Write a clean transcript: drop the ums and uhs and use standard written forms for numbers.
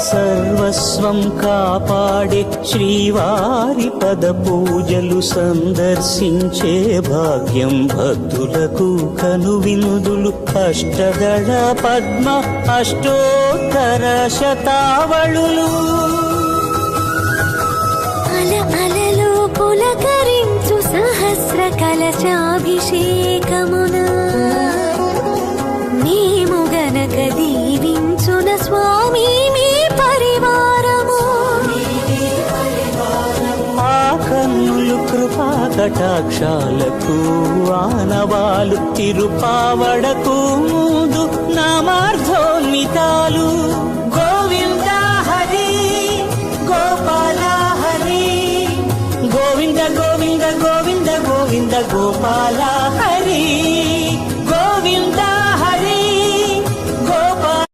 సర్వస్వం కాపాడే శ్రీవారి పద పూజలు సందర్శించే భాగ్యం భక్తులకు కనువినుదులు అష్టదళ పద్మ అష్టోత్తర శతావళులు అలలు పులకరించు సహస్ర కలశాభిషేకమునా మేము గనక దీవించున స్వామి మీ పరివారము ఆ కన్నులు కృపా కటాక్షాలకు ఆనవాలు తిరుపావడకు ముందు నామార్థోన్మితాలు గోవింద హరి గోపాల హరి గోవింద గోవింద గోవింద గోవింద గోపాల